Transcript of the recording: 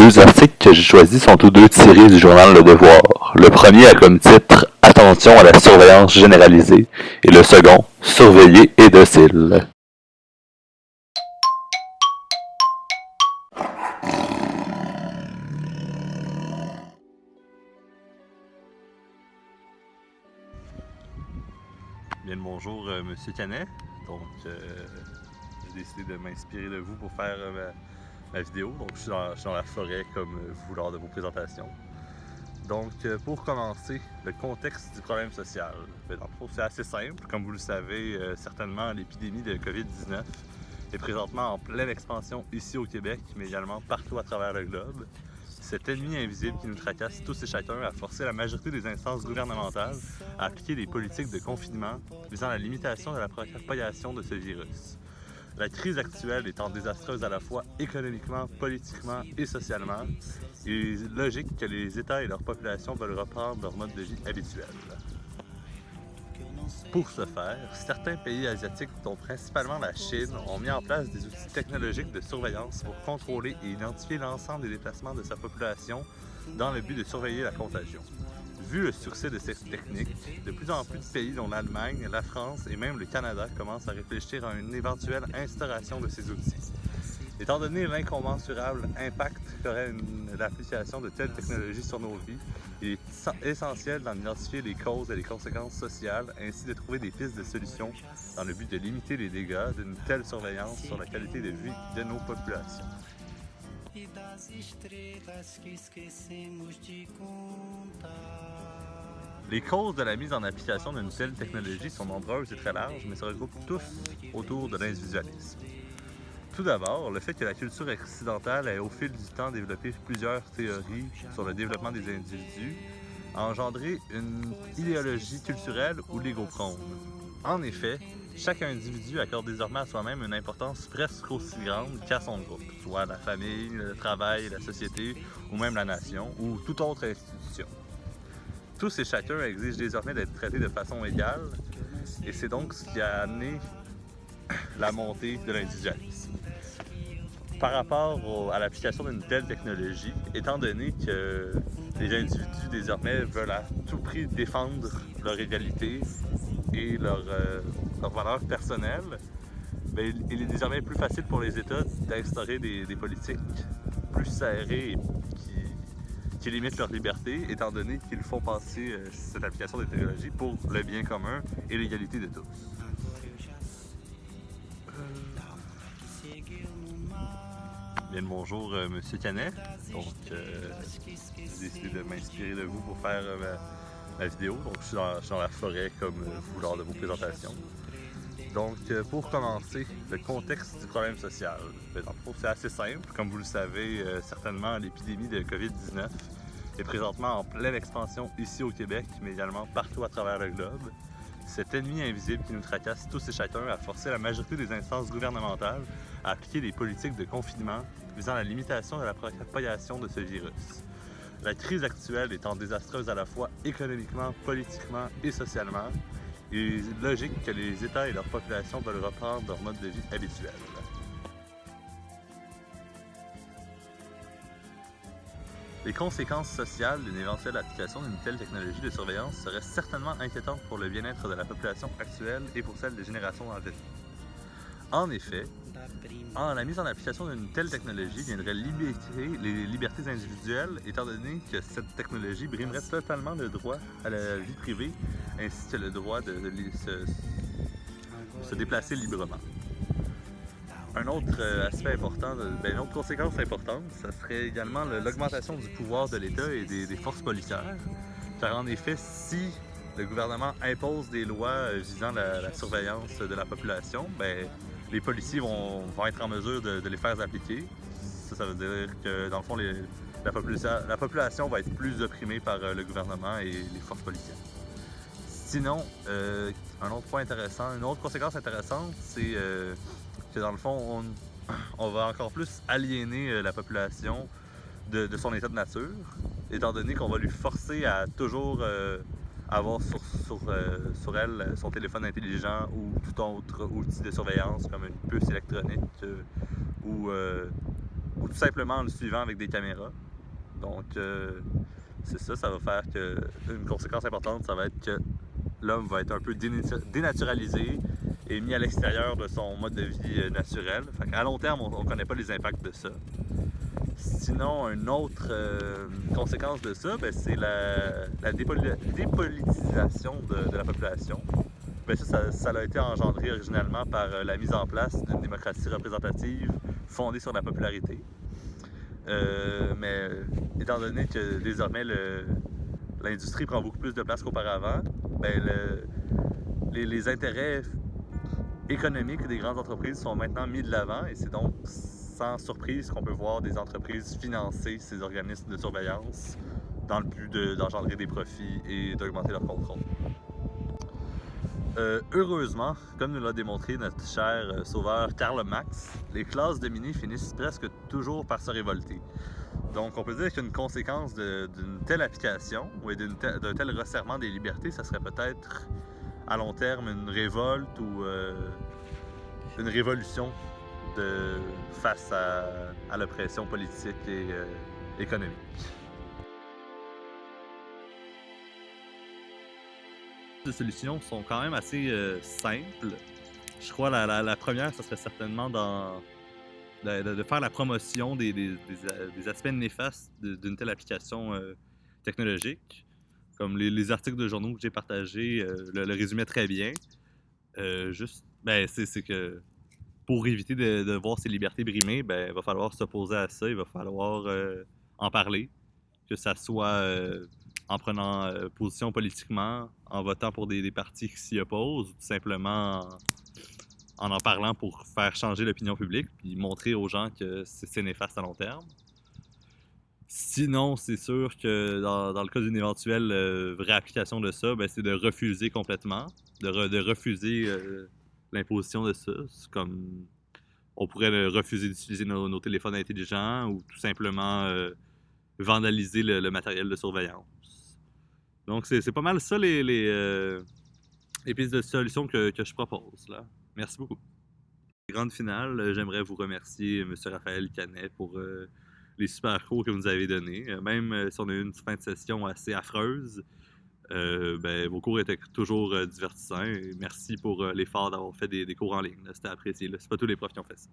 deux articles que j'ai choisis sont tous deux tirés du journal Le Devoir. Le premier a comme titre Attention à la surveillance généralisée et le second Surveillé et docile. Bien le bonjour, Monsieur Canet. Donc, j'ai décidé de m'inspirer de vous pour faire ma vidéo. Donc, je suis dans la forêt comme vous lors de vos présentations. Donc, pour commencer, le contexte du problème social. Dans le fond, c'est assez simple. Comme vous le savez, certainement, l'épidémie de COVID-19 est présentement en pleine expansion ici au Québec, mais également partout à travers le globe. Cet ennemi invisible qui nous tracasse tous et chacun a forcé la majorité des instances gouvernementales à appliquer des politiques de confinement visant à la limitation de la propagation de ce virus. La crise actuelle étant désastreuse à la fois économiquement, politiquement et socialement, il est logique que les États et leur population veulent reprendre leur mode de vie habituel. Pour ce faire, certains pays asiatiques, dont principalement la Chine, ont mis en place des outils technologiques de surveillance pour contrôler et identifier l'ensemble des déplacements de sa population dans le but de surveiller la contagion. Vu le succès de cette technique, de plus en plus de pays dont l'Allemagne, la France et même le Canada commencent à réfléchir à une éventuelle instauration de ces outils. Étant donné l'incommensurable impact qu'aurait l'application de telles technologies sur nos vies, il est essentiel d'en identifier les causes et les conséquences sociales, ainsi de trouver des pistes de solutions dans le but de limiter les dégâts d'une telle surveillance sur la qualité de vie de nos populations. Les causes de la mise en application d'une telle technologie sont nombreuses et très larges, mais se regroupent tous autour de l'individualisme. Tout d'abord, le fait que la culture occidentale ait au fil du temps développé plusieurs théories sur le développement des individus a engendré une idéologie culturelle ou l'ego-prône. En effet, chaque individu accorde désormais à soi-même une importance presque aussi grande qu'à son groupe, soit la famille, le travail, la société ou même la nation ou toute autre institution. Tous et chacun exigent désormais d'être traités de façon égale et c'est donc ce qui a amené la montée de l'individualisme. Par rapport à l'application d'une telle technologie, étant donné que les individus désormais veulent à tout prix défendre leur égalité et leur valeur personnelle, bien, il est désormais plus facile pour les États d'instaurer des politiques plus serrées et qui limitent leur liberté, étant donné qu'ils font passer cette application des technologies pour le bien commun et l'égalité de tous. Bien le bonjour, Monsieur Canet. Donc, j'ai décidé de m'inspirer de vous pour faire ma vidéo. Donc, je suis dans la forêt comme vous lors de vos présentations. Donc, pour commencer, le contexte du problème social. Dans le fond, c'est assez simple. Comme vous le savez, certainement, l'épidémie de COVID-19 est présentement en pleine expansion ici au Québec, mais également partout à travers le globe. Cet ennemi invisible qui nous tracasse tous et chacun a forcé la majorité des instances gouvernementales à appliquer des politiques de confinement visant à la limitation de la propagation de ce virus. La crise actuelle étant désastreuse à la fois économiquement, politiquement et socialement, il est logique que les États et leur population veulent reprendre leur mode de vie habituel. Les conséquences sociales d'une éventuelle application d'une telle technologie de surveillance seraient certainement inquiétantes pour le bien-être de la population actuelle et pour celle des générations à venir. En effet, la mise en application d'une telle technologie viendrait limiter les libertés individuelles, étant donné que cette technologie brimerait totalement le droit à la vie privée ainsi que le droit de se déplacer librement. Un autre aspect important, une autre conséquence importante, ça serait également l'augmentation du pouvoir de l'État et des forces policières. Car en effet, si le gouvernement impose des lois visant la surveillance de la population, bien, les policiers vont être en mesure de les faire appliquer. Ça veut dire que, dans le fond, la population va être plus opprimée par le gouvernement et les forces policières. Sinon, un autre point intéressant, une autre conséquence intéressante, c'est que dans le fond, on va encore plus aliéner la population de son état de nature, étant donné qu'on va lui forcer à toujours avoir sur elle son téléphone intelligent ou tout autre outil de surveillance comme une puce électronique ou ou tout simplement en le suivant avec des caméras. Donc, c'est ça, ça va faire que une conséquence importante, ça va être que l'homme va être un peu dénaturalisé et mis à l'extérieur de son mode de vie naturel. Fait qu'à long terme, on ne connaît pas les impacts de ça. Sinon, une autre conséquence de ça, ben, c'est la dépolitisation de la population. Ben, ça a été engendré originalement par la mise en place d'une démocratie représentative fondée sur la popularité. Mais étant donné que désormais l'industrie prend beaucoup plus de place qu'auparavant, ben, les intérêts économiques des grandes entreprises sont maintenant mis de l'avant et c'est donc sans surprise qu'on peut voir des entreprises financer ces organismes de surveillance dans le but d'engendrer des profits et d'augmenter leur contrôle. Heureusement, comme nous l'a démontré notre cher sauveur Karl Marx, les classes dominées finissent presque toujours par se révolter. Donc on peut dire qu'une conséquence d'une telle application ou d'un tel resserrement des libertés, ça serait peut-être à long terme une révolte ou une révolution face à l'oppression politique et économique. Les solutions sont quand même assez simples. Je crois la première, ce serait certainement de faire la promotion des aspects néfastes d'une telle application technologique. Comme les articles de journaux que j'ai partagés le résumaient très bien. C'est que pour éviter de voir ses libertés brimées, ben, il va falloir s'opposer à ça, il va falloir en parler, que ça soit en prenant position politiquement, en votant pour des partis qui s'y opposent, ou tout simplement en parlant pour faire changer l'opinion publique, puis montrer aux gens que c'est néfaste à long terme. Sinon, c'est sûr que dans le cas d'une éventuelle vraie application de ça, ben, c'est de refuser complètement, de refuser l'imposition de ça. C'est comme on pourrait refuser d'utiliser nos téléphones intelligents ou tout simplement vandaliser le matériel de surveillance. Donc, c'est pas mal ça les pistes de solutions que je propose, là. Merci beaucoup. Grande finale, j'aimerais vous remercier, M. Raphaël Canet, pour les super cours que vous nous avez donnés. Même si on a eu une fin de session assez affreuse, ben, vos cours étaient toujours divertissants. Et merci pour l'effort d'avoir fait des cours en ligne. C'était apprécié. C'est pas tous les profs qui ont fait ça.